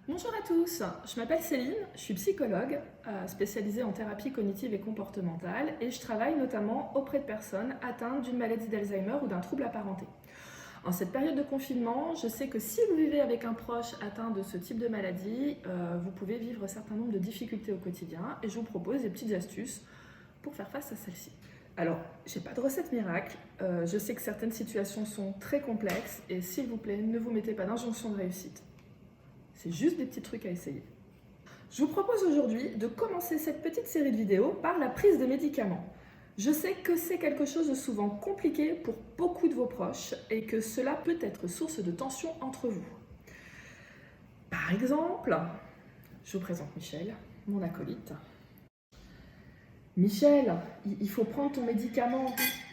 Bonjour à tous, je m'appelle Céline, je suis psychologue spécialisée en thérapie cognitive et comportementale et je travaille notamment auprès de personnes atteintes d'une maladie d'Alzheimer ou d'un trouble apparenté. En cette période de confinement, je sais que si vous vivez avec un proche atteint de ce type de maladie, vous pouvez vivre un certain nombre de difficultés au quotidien et je vous propose des petites astuces pour faire face à celle-ci. Alors, j'ai pas de recette miracle, je sais que certaines situations sont très complexes et s'il vous plaît, ne vous mettez pas d'injonction de réussite. C'est juste des petits trucs à essayer. Je vous propose aujourd'hui de commencer cette petite série de vidéos par la prise de médicaments. Je sais que c'est quelque chose de souvent compliqué pour beaucoup de vos proches et que cela peut être source de tension entre vous. Par exemple, je vous présente Michel, mon acolyte. Michel, il faut prendre ton médicament.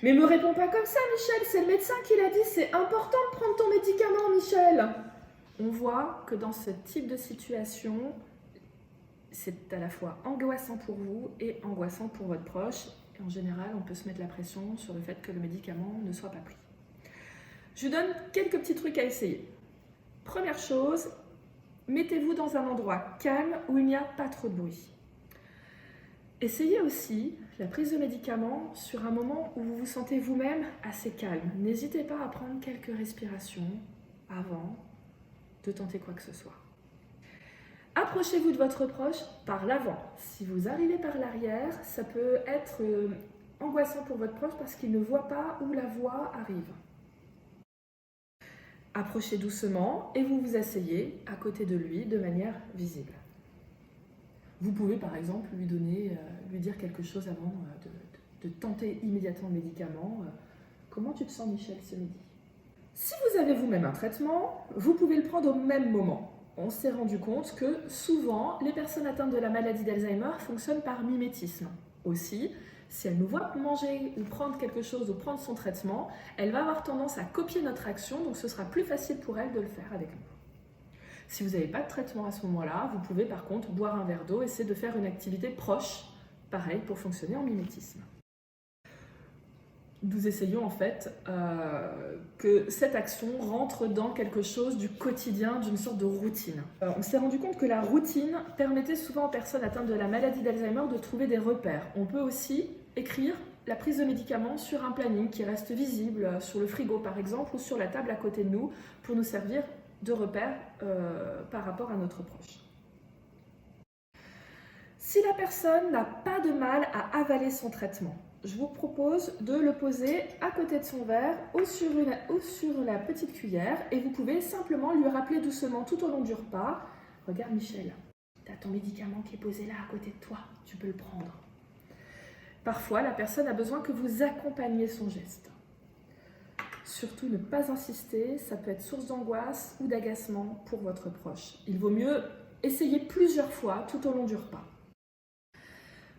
Mais me réponds pas comme ça, Michel, c'est le médecin qui l'a dit, c'est important de prendre ton médicament, Michel. On voit que dans ce type de situation, c'est à la fois angoissant pour vous et angoissant pour votre proche. Et en général, on peut se mettre la pression sur le fait que le médicament ne soit pas pris. Je vous donne quelques petits trucs à essayer. Première chose, mettez-vous dans un endroit calme où il n'y a pas trop de bruit. Essayez aussi la prise de médicaments sur un moment où vous vous sentez vous-même assez calme. N'hésitez pas à prendre quelques respirations avant de tenter quoi que ce soit. Approchez-vous de votre proche par l'avant. Si vous arrivez par l'arrière, ça peut être angoissant pour votre proche parce qu'il ne voit pas où la voix arrive. Approchez doucement et vous vous asseyez à côté de lui de manière visible. Vous pouvez par exemple lui dire quelque chose avant de tenter immédiatement le médicament. Comment tu te sens, Michel, ce midi ? Si vous avez vous-même un traitement, vous pouvez le prendre au même moment. On s'est rendu compte que souvent, les personnes atteintes de la maladie d'Alzheimer fonctionnent par mimétisme. Aussi, si elle nous voit manger ou prendre quelque chose ou prendre son traitement, elle va avoir tendance à copier notre action, donc ce sera plus facile pour elle de le faire avec nous. Si vous n'avez pas de traitement à ce moment-là, vous pouvez par contre boire un verre d'eau, essayer de faire une activité proche, pareil, pour fonctionner en mimétisme. Nous essayons en fait que cette action rentre dans quelque chose du quotidien, d'une sorte de routine. On s'est rendu compte que la routine permettait souvent aux personnes atteintes de la maladie d'Alzheimer de trouver des repères. On peut aussi écrire la prise de médicaments sur un planning qui reste visible sur le frigo par exemple ou sur la table à côté de nous pour nous servir de repère par rapport à notre proche. Si la personne n'a pas de mal à avaler son traitement, je vous propose de le poser à côté de son verre ou sur la petite cuillère et vous pouvez simplement lui rappeler doucement tout au long du repas « Regarde Michel, tu as ton médicament qui est posé là à côté de toi, tu peux le prendre. » Parfois, la personne a besoin que vous accompagniez son geste. Surtout ne pas insister, ça peut être source d'angoisse ou d'agacement pour votre proche. Il vaut mieux essayer plusieurs fois tout au long du repas.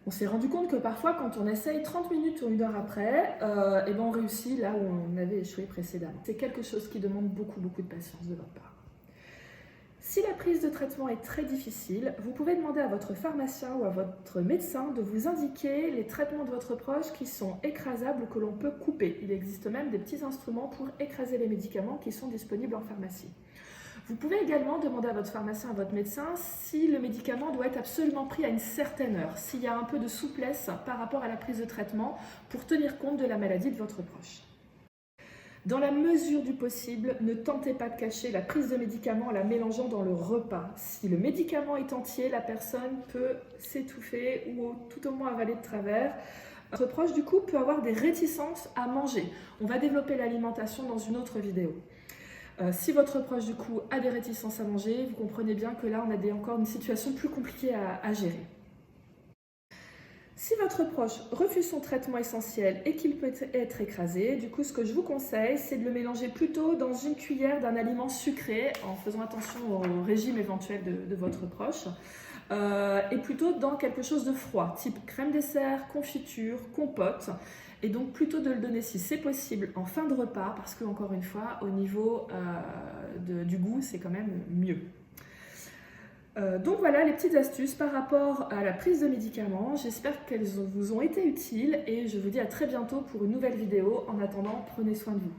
On s'est rendu compte que parfois, quand on essaye 30 minutes ou une heure après, on réussit là où on avait échoué précédemment. C'est quelque chose qui demande beaucoup de patience de votre part. Si la prise de traitement est très difficile, vous pouvez demander à votre pharmacien ou à votre médecin de vous indiquer les traitements de votre proche qui sont écrasables ou que l'on peut couper. Il existe même des petits instruments pour écraser les médicaments qui sont disponibles en pharmacie. Vous pouvez également demander à votre pharmacien, à votre médecin, si le médicament doit être absolument pris à une certaine heure, s'il y a un peu de souplesse par rapport à la prise de traitement pour tenir compte de la maladie de votre proche. Dans la mesure du possible, ne tentez pas de cacher la prise de médicament en la mélangeant dans le repas. Si le médicament est entier, la personne peut s'étouffer ou tout au moins avaler de travers. Votre proche, du coup, peut avoir des réticences à manger. On va développer l'alimentation dans une autre vidéo. Si votre proche du coup a des réticences à manger, vous comprenez bien que là on a encore une situation plus compliquée à gérer. Si votre proche refuse son traitement essentiel et qu'il peut être écrasé, du coup ce que je vous conseille c'est de le mélanger plutôt dans une cuillère d'un aliment sucré en faisant attention au régime éventuel de votre proche et plutôt dans quelque chose de froid, type crème dessert, confiture, compote. Et donc plutôt de le donner si c'est possible en fin de repas parce que encore une fois au niveau du goût c'est quand même mieux. Donc voilà les petites astuces par rapport à la prise de médicaments. J'espère qu'elles vous ont été utiles et je vous dis à très bientôt pour une nouvelle vidéo. En attendant, prenez soin de vous.